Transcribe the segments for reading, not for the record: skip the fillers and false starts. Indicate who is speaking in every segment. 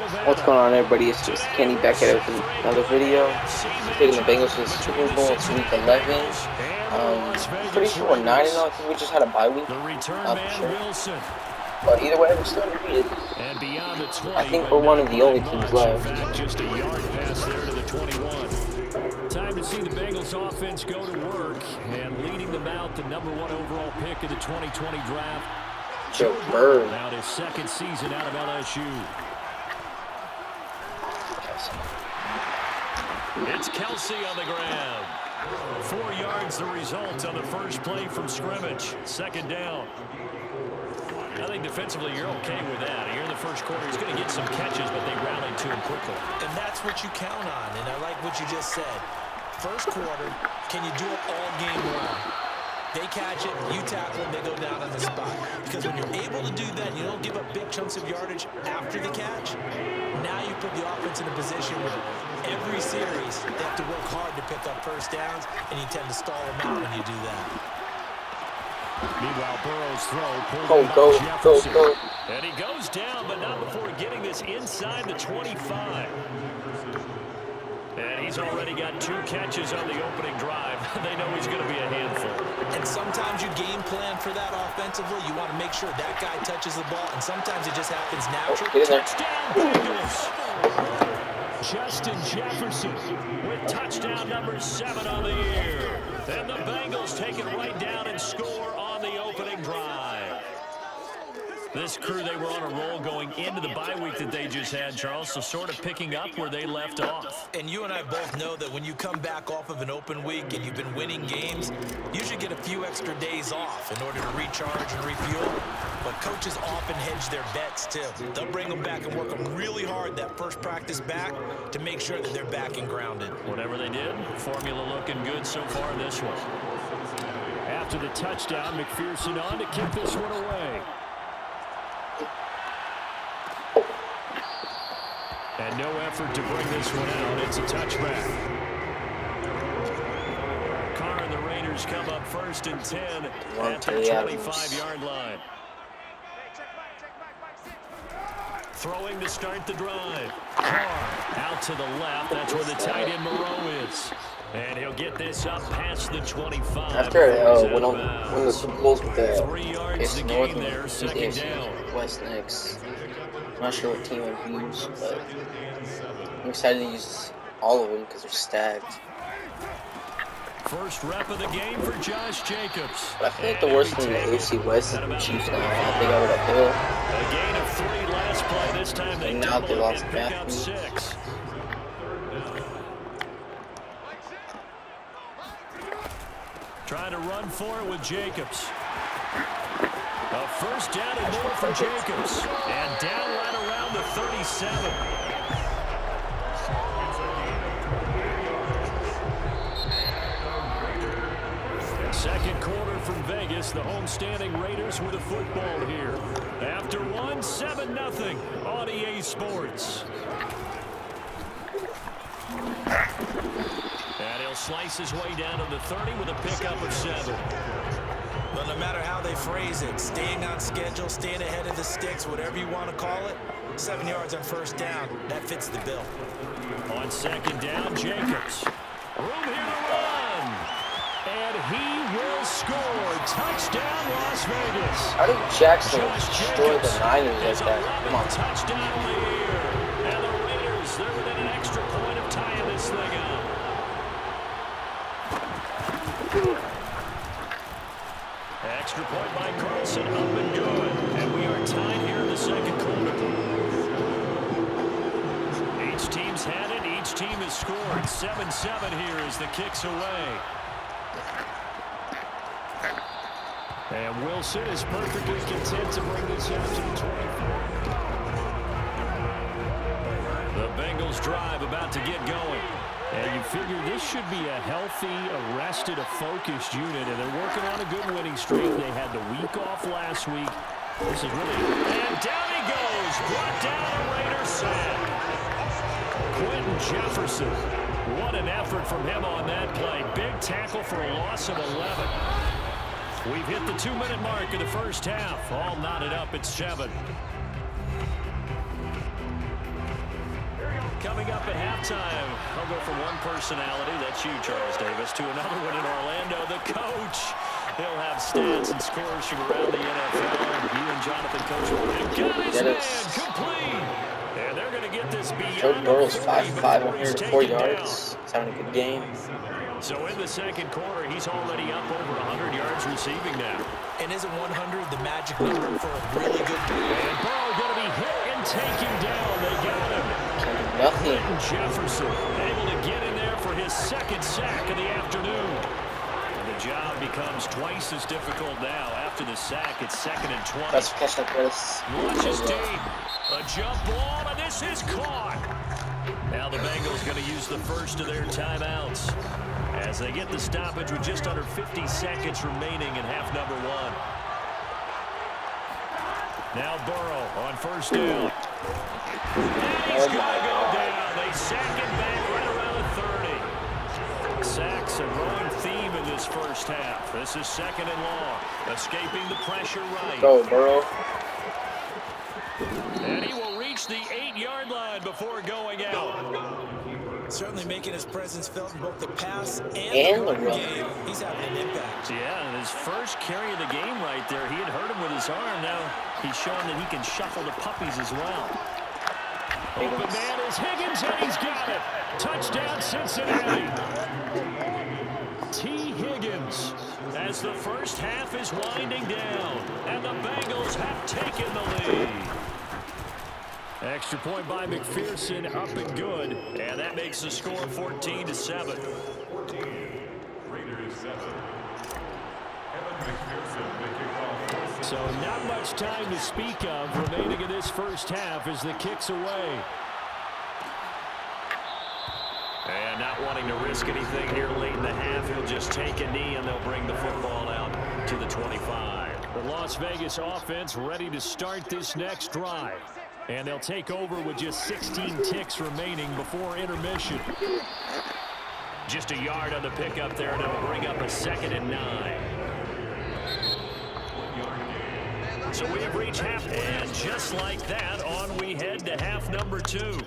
Speaker 1: What's going on, everybody? It's just Kenny back at it with another video. Taking the Bengals to the Super Bowl. It's week 11. Pretty sure we're 9-0. I think we just had a bye week. Not for sure. But either way, we're still undefeated. I think we're one of the only teams left.
Speaker 2: Just a yard pass there to the 21. Time to see the Bengals offense go to work, and leading them out, the #1 overall pick of the 2020 draft,
Speaker 1: Joe Burrow.
Speaker 2: Now his second season out of LSU. It's Kelsey on the ground. 4 yards the result on the first play from scrimmage. Second down. I think defensively you're okay with that. Here in the first quarter, he's going to get some catches, but they rallied to him quickly.
Speaker 3: And that's what you count on, and I like what you just said. First quarter, can you do it all game long? They catch it, you tackle them, they go down on the spot. Because when you're able to do that, you don't give up big chunks of yardage after the catch. Now you put the offense in a position where every series they have to work hard to pick up first downs, and you tend to stall them out when you do that.
Speaker 2: Meanwhile, Burrow's throw pulled by Jefferson.
Speaker 1: Go.
Speaker 2: And he goes down, but not before getting this inside the 25. And he's already got 2 catches on the opening drive. They know he's going to be a handful.
Speaker 3: And sometimes you game plan for that offensively. You want to make sure that guy touches the ball, and sometimes it just happens naturally.
Speaker 2: Touchdown, Bengals! Justin Jefferson with touchdown number 7 on the year. And the Bengals take it right down and score on the opening drive. This crew, they were on a roll going into the bye week that they just had, Charles, so sort of picking up where they left off.
Speaker 3: And you and I both know that when you come back off of an open week and you've been winning games, you should get a few extra days off in order to recharge and refuel. But coaches often hedge their bets, too. They'll bring them back and work them really hard that first practice back to make sure that they're back and grounded.
Speaker 2: Whatever they did, formula looking good so far in this one. After the touchdown, McPherson on to kick this one away. And no effort to bring this one out. It's a touchback. Carr and the Raiders come up first and 10 at the 25-yard line. Throwing to start the drive. Carr out to the left. That's where the tight end Moreau is. And he'll get this up past the 25.
Speaker 1: After when the Super Bowls with the
Speaker 2: 3 yards to gain there, second down.
Speaker 1: West next. I'm not sure what team I've used, but I'm excited to use all of them because they're stacked.
Speaker 2: First rep of the game for Josh Jacobs.
Speaker 1: But I feel like the worst thing in the AFC West is the Chiefs now. They got it uphill.
Speaker 2: A gain of 3 last play. This time they doubled it and pick up 6. Trying to run for it with Jacobs. A first down and more for Jacobs. And down right around the 37. Second quarter from Vegas. The homestanding Raiders with a football here. After one, 7-0 on EA Sports. And he'll slice his way down to the 30 with a pickup of 7.
Speaker 3: Well, no matter how they phrase it, staying on schedule, staying ahead of the sticks, whatever you want to call it, 7 yards on first down, that fits the bill.
Speaker 2: On second down, Jacobs. Room here to run. And he will score. Touchdown, Las Vegas.
Speaker 1: How did Jackson destroy the Niners like that? Come on.
Speaker 2: Touchdown lead. And the Raiders, they're within an extra point of tying this thing up. Extra point by Carlson, up and good. And we are tied here in the second quarter. Each team's had it. Each team has scored. 7-7 here as the kick's away. And Wilson is perfectly content to bring this out to the 24. The Bengals drive about to get going. And you figure this should be a healthy, arrested, a focused unit, and they're working on a good winning streak. They had the week off last week. This is really... And down he goes! Brought down a Raider sack. Quentin Jefferson. What an effort from him on that play. Big tackle for a loss of 11. We've hit the 2-minute mark of the first half. All knotted up at 7. Coming up at halftime, I'll go from one personality, that's you, Charles Davis, to another one in Orlando, the coach. He'll have stats and scores from around the NFL. You and Jonathan, Coach, got his man complete. And they're going to get this beyond.
Speaker 1: Joe Burrow's 5'5", 104 yards. He's having a good game.
Speaker 2: So in the second quarter, he's already up over 100 yards receiving now.
Speaker 3: And isn't 100 the magic number for a really good game?
Speaker 2: And Burrow going to be hit and taken down. They got him.
Speaker 1: Nothing.
Speaker 2: Jefferson able to get in there for his second sack of the afternoon. And the job becomes twice as difficult now. After the sack, it's 2nd and 20.
Speaker 1: That's catch like this.
Speaker 2: Launches deep. A jump ball, and this is caught. Now the Bengals going to use the first of their timeouts as they get the stoppage with just under 50 seconds remaining in half number 1. Now Burrow on first down. And he's going to go down. They sack him back right around 30. Sacks a growing theme in this first half. This is 2nd and long. Escaping the pressure right.
Speaker 1: Go, Burrow.
Speaker 2: And he will reach the 8-yard line before going out.
Speaker 3: Certainly making his presence felt in both the pass and the run game. He's having an impact.
Speaker 2: Yeah, and his first carry of the game right there, he had hurt him with his arm. Now he's showing that he can shuffle the puppies as well. Open man is Higgins, and he's got it. Touchdown, Cincinnati. T. Higgins as the first half is winding down, and the Bengals have taken the lead. Extra point by McPherson, up and good, and that makes the score 14-7. So not much time to speak of remaining in this first half as the kick's away. And not wanting to risk anything here late in the half, he'll just take a knee and they'll bring the football out to the 25. The Las Vegas offense ready to start this next drive. And they'll take over with just 16 ticks remaining before intermission. Just a yard on the pickup there, and it'll bring up a 2nd and 9. So we have reached half, and just like that, on we head to half number 2.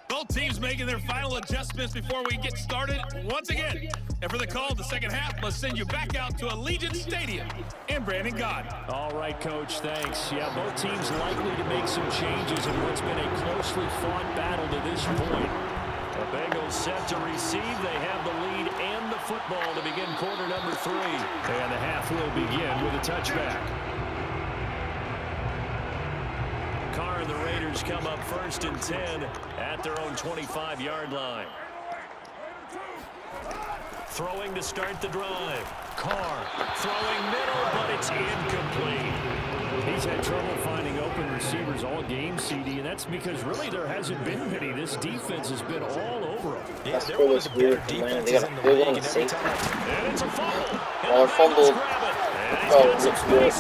Speaker 4: Both teams making their final adjustments before we get started once again. And for the call, the second half must send you back out to Allegiant Stadium in Brandon God.
Speaker 2: All right, Coach, thanks. Yeah, both teams likely to make some changes in what's been a closely fought battle to this point. The Bengals set to receive. They have the lead and the football to begin quarter number 3. And the half will begin with a touchback. Carr and the Raiders come up 1st and 10 at their own 25-yard line. Throwing to start the drive. Carr throwing middle, but it's incomplete. He's had trouble finding open receivers all game, CD, and that's because really there hasn't been many. This defense has been all over him.
Speaker 1: That's they're one of the better defenses in the league, and
Speaker 2: it's a fumble.
Speaker 1: Or fumbled. Oh, looks good.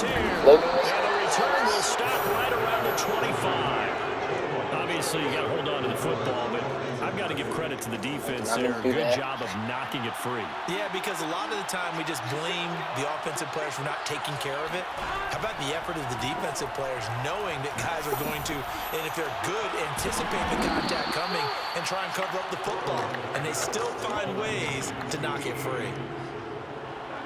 Speaker 1: Logan.
Speaker 2: And the return will stop right around the 25. Obviously, you got to hold on to the football, but I've got to give credit to the defense there. Good job of knocking it free.
Speaker 3: Yeah, because a lot of the time we just blame the offensive players for not taking care of it. How about the effort of the defensive players knowing that guys are going to, and if they're good, anticipate the contact coming and try and cover up the football. And they still find ways to knock it free.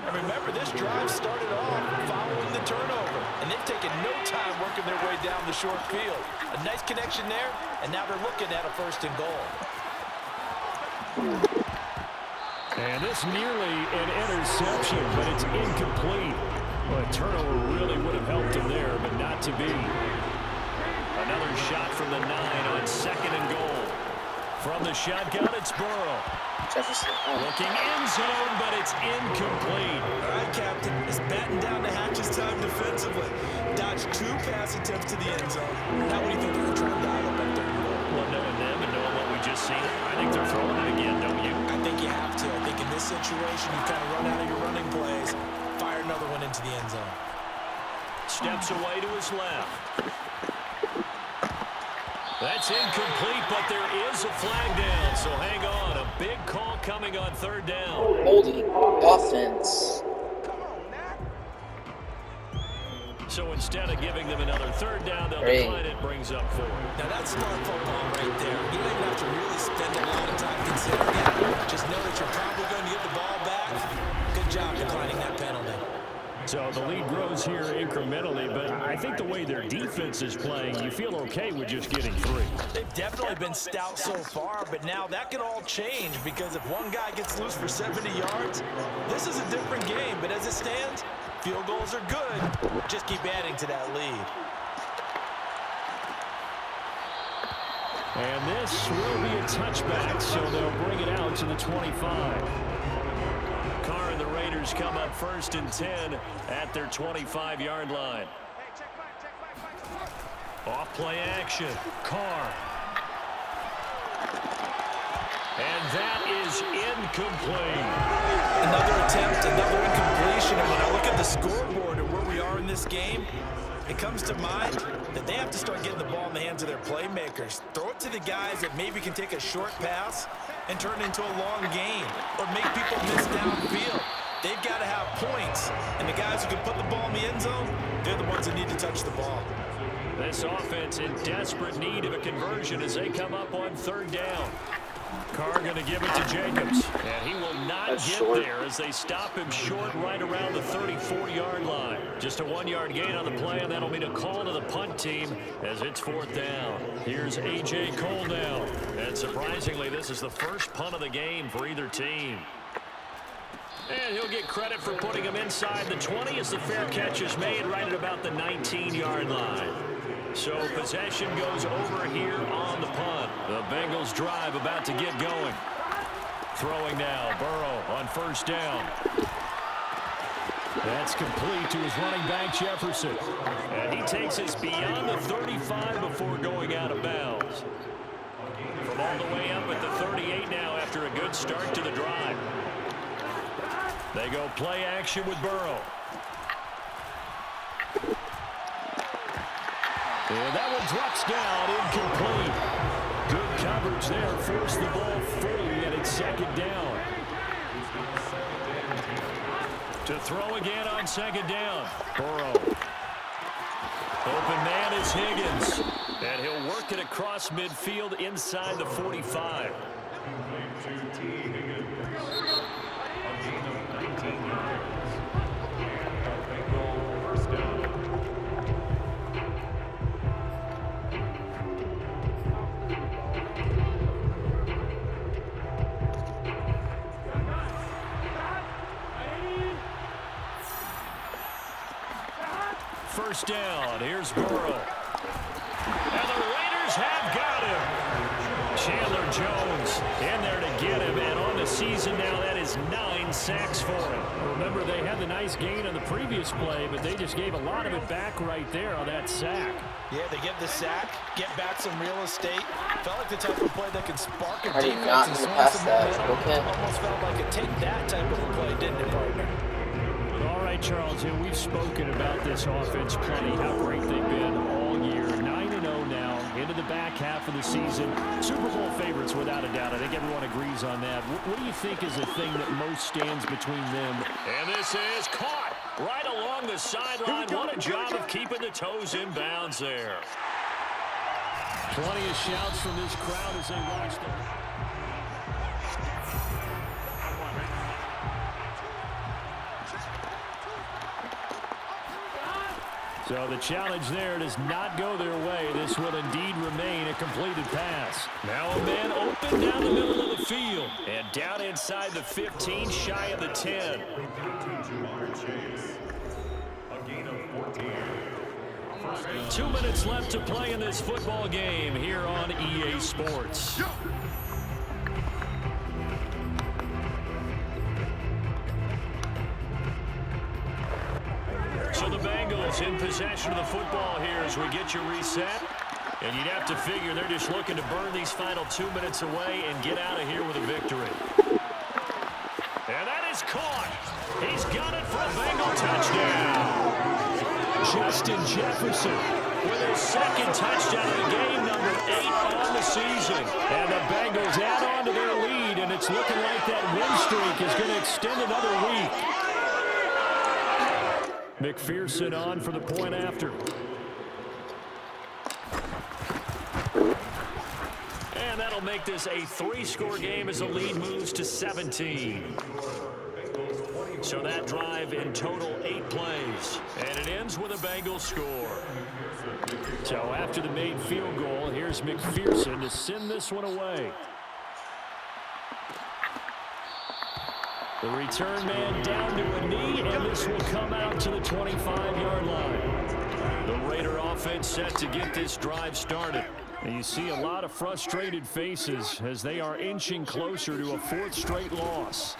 Speaker 3: And remember, this drive started off following the turnover, and they've taken no time working their way down the short field. A nice connection there, and now they're looking at a 1st and goal.
Speaker 2: And this nearly an interception, but it's incomplete. Well, a turnover really would have helped him there, but not to be. Another shot from the 9 on 2nd and goal. From the shotgun, it's Burrow.
Speaker 1: Jefferson.
Speaker 2: Looking end zone, but it's incomplete.
Speaker 3: All right, Captain. It's batten down the hatches time defensively. Dodged 2 pass attempts to the end zone. Now what do you think they're going to try to dial up on 3rd and goal?
Speaker 2: Well, knowing them and knowing what we just seen, I think they're throwing it again, don't you?
Speaker 3: I think you have to. I think in this situation, you kind of run out of your running plays, fire another one into the end zone.
Speaker 2: Steps away to his left. That's incomplete, but there is a flag down, so hang on. A big call coming on 3rd down.
Speaker 1: Holding offense.
Speaker 2: So instead of giving them another third down, they'll decline it, brings up 4.
Speaker 3: Now that's smart football right there. You don't even have to really spend a lot of time considering it. Just know that you're probably going to get the ball back. Good job declining that penalty.
Speaker 2: So the lead grows here incrementally, but I think the way their defense is playing, you feel okay with just getting 3.
Speaker 3: They've definitely been stout so far, but now that could all change because if one guy gets loose for 70 yards, this is a different game. But as it stands, field goals are good. Just keep adding to that lead.
Speaker 2: And this will be a touchback, so they'll bring it out to the 25. Carr and the Raiders come up 1st and 10 at their 25-yard line. Off play action, Carr. And that is incomplete.
Speaker 3: Another attempt, another incompletion. And when I look at the scoreboard and where we are in this game, it comes to mind that they have to start getting the ball in the hands of their playmakers. Throw it to the guys that maybe can take a short pass and turn it into a long game or make people miss downfield. They've got to have points, and the guys who can put the ball in the end zone, they're the ones that need to touch the ball.
Speaker 2: This offense in desperate need of a conversion as they come up on 3rd down. Carr going to give it to Jacobs, and he will not get there as they stop him short right around the 34-yard line. Just a 1-yard gain on the play, and that'll mean a call to the punt team as it's 4th down. Here's A.J. Cole now, and surprisingly, this is the first punt of the game for either team. And he'll get credit for putting him inside the 20 as the fair catch is made right at about the 19-yard line. So possession goes over here on the punt. The Bengals drive about to get going. Throwing now, Burrow on 1st down. That's complete to his running back, Jefferson. And he takes us beyond the 35 before going out of bounds. From all the way up at the 38 now after a good start to the drive. They go play action with Burrow. And that one drops down, incomplete. Good coverage there, forced the ball free, and it's 2nd down. To throw again on 2nd down, Burrow. Open man is Higgins, and he'll work it across midfield inside the 45. First down, here's Burrow. And the Raiders have got him. Chandler Jones in there to get him, and on the season now, that is 9 sacks for him. Remember, they had the nice gain on the previous play, but they just gave a lot of it back right there on that sack.
Speaker 3: Yeah, they get the sack, get back some real estate. Felt like the type of play that can spark a
Speaker 1: I did
Speaker 3: defense
Speaker 1: not
Speaker 3: and
Speaker 1: pass
Speaker 3: some
Speaker 1: that.
Speaker 3: momentum.
Speaker 1: Okay.
Speaker 3: Almost felt like a take that type of a play, didn't it, partner?
Speaker 2: All right, Charles, and we've spoken about this offense plenty, how great they've been all year. 9-0 now, into the back half of the season. Super Bowl favorites, without a doubt. I think everyone agrees on that. What do you think is the thing that most stands between them? And this is caught right along the sideline. What a job of keeping the toes in bounds there. Plenty of shouts from this crowd as they watch them. So the challenge there does not go their way. This will indeed remain a completed pass. Now a man open down the middle of the field. And down inside the 15, shy of the 10. 2 minutes left to play in this football game here on EA Sports. So the Bengals in possession of the football here as we get you reset. And you'd have to figure they're just looking to burn these final 2 minutes away and get out of here with a victory. And that is caught. He's got it for a Bengal touchdown. Justin Jefferson with his 2nd touchdown of the game, number 8 on the season. And the Bengals add on to their lead, and it's looking like that win streak is going to extend another week. McPherson on for the point after. And that'll make this a 3-score game as the lead moves to 17. So that drive in total 8 plays. And it ends with a Bengals score. So after the made field goal, here's McPherson to send this one away. The return man down to a knee, and this will come out to the 25-yard line. The Raider offense set to get this drive started. And you see a lot of frustrated faces as they are inching closer to a 4th straight loss.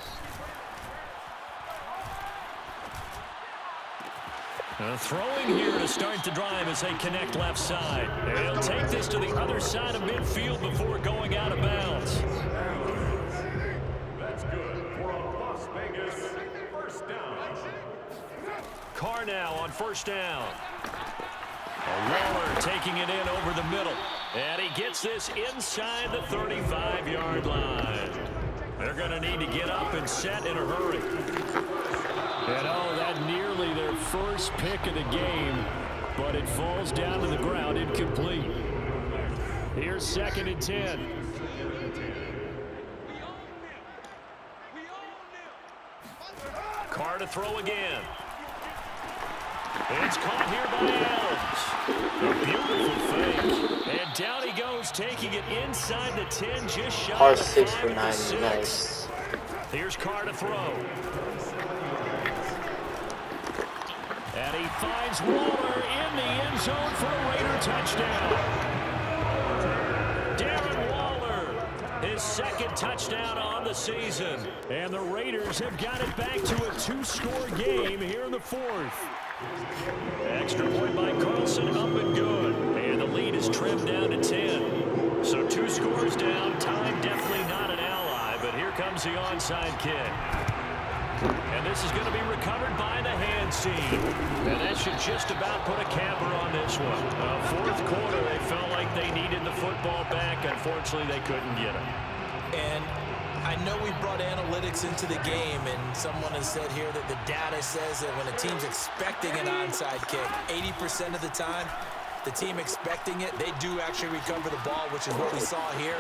Speaker 2: Throwing here to start the drive as they connect left side. And he'll take this to the other side of midfield before going out of bounds.
Speaker 5: That's good for a Las Vegas first down.
Speaker 2: Carr now on first down. Waller taking it in over the middle. And he gets this inside the 35-yard line. They're going to need to get up and set in a hurry. And oh, that nearly their first pick of the game, but it falls down to the ground incomplete. Here's 2nd and 10. Carr to throw again. It's caught here by Adams. A beautiful fake. And down he goes, taking it inside the 10, just shy
Speaker 1: Carr
Speaker 2: of the
Speaker 1: 6 for
Speaker 2: 5
Speaker 1: 9.
Speaker 2: to 6.
Speaker 1: Nice.
Speaker 2: Here's Carr to throw. And he finds Waller in the end zone for a Raider touchdown. Darren Waller, his 2nd touchdown on the season. And the Raiders have got it back to a 2-score game here in the 4th. Extra point by Carlson, up and good. And the lead is trimmed down to 10. So 2 scores down. Time definitely not an ally, but here comes the onside kick. And this is going to be recovered by the hands team. And that should just about put a capper on this one. 4th quarter, they felt like they needed the football back. Unfortunately, they couldn't get it.
Speaker 3: And I know we brought analytics into the game, and someone has said here that the data says that when a team's expecting an onside kick, 80% of the time, the team expecting it, they do actually recover the ball, which is what we saw here.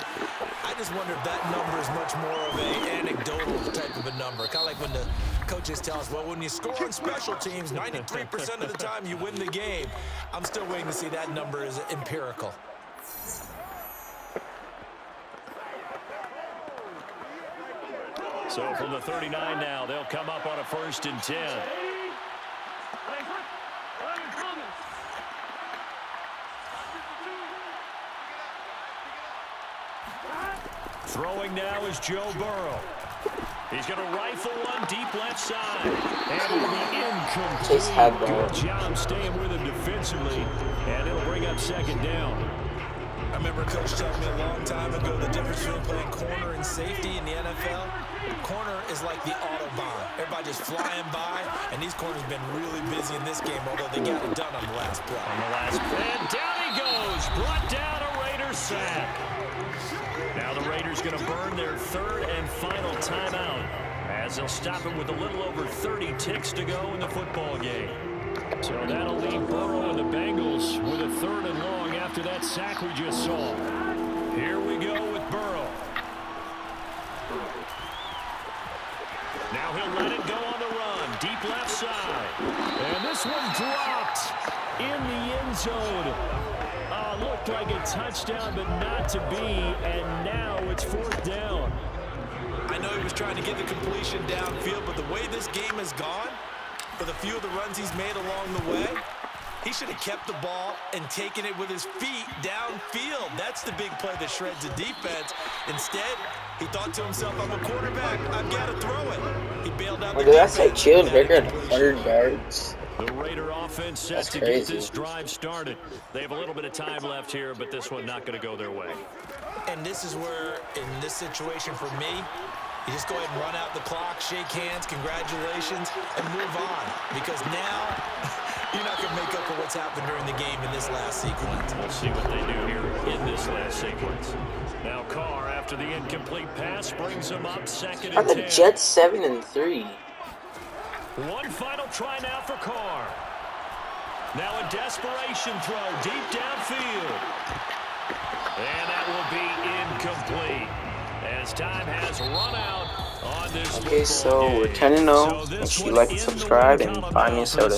Speaker 3: I just wonder if that number is much more of an anecdotal type of a number. Kind of like when the coaches tell us, well, when you score on special teams, 93% of the time you win the game. I'm still waiting to see that number is empirical.
Speaker 2: So from the 39 now, they'll come up on a 1st and 10. Throwing now is Joe Burrow. He's going to rifle one deep left side. And it'll be incomplete. Good job staying with him defensively. And it'll bring up 2nd down.
Speaker 3: I remember Coach telling me a long time ago the difference between playing corner and safety in the NFL. Corner is like the Autobahn. Everybody just flying by, and these corners have been really busy in this game, although they got it done on the last play.
Speaker 2: And down he goes. Brought down a Raider sack. Now the Raiders going to burn their 3rd and final timeout as they'll stop it with a little over 30 ticks to go in the football game. So that'll leave Burrow and the Bengals with a 3rd and long after that sack we just saw. Here we go with Burrow. Now he'll let it go on the run. Deep left side. And this one dropped in the end zone. Looked like a touchdown, but not to be. And now it's 4th down.
Speaker 3: I know he was trying to get the completion downfield, but the way this game has gone, for the few of the runs he's made along the way, he should have kept the ball and taken it with his feet downfield. That's the big play that shreds the defense. Instead, he thought to himself, I'm a quarterback. I've got to throw it. He bailed out the defense.
Speaker 1: That's like Chill's record, 100 yards.
Speaker 2: The Raider offense set to get this drive started. They have a little bit of time left here, but this one not going to go their way.
Speaker 3: And this is where, in this situation for me, you just go ahead and run out the clock, shake hands, congratulations, and move on. Because now, you're not going to make up for what's happened during the game in this last sequence.
Speaker 2: We'll see what they do here in this last sequence. Now Carr, after the incomplete pass, brings him up 2nd and 10.
Speaker 1: Are the Jets 7 and 3?
Speaker 2: One final try now for Carr. Now a desperation throw deep downfield. And that will be incomplete as time has run out on this
Speaker 1: Okay, so we're 10-0. Make sure you like and subscribe and buy me a soda.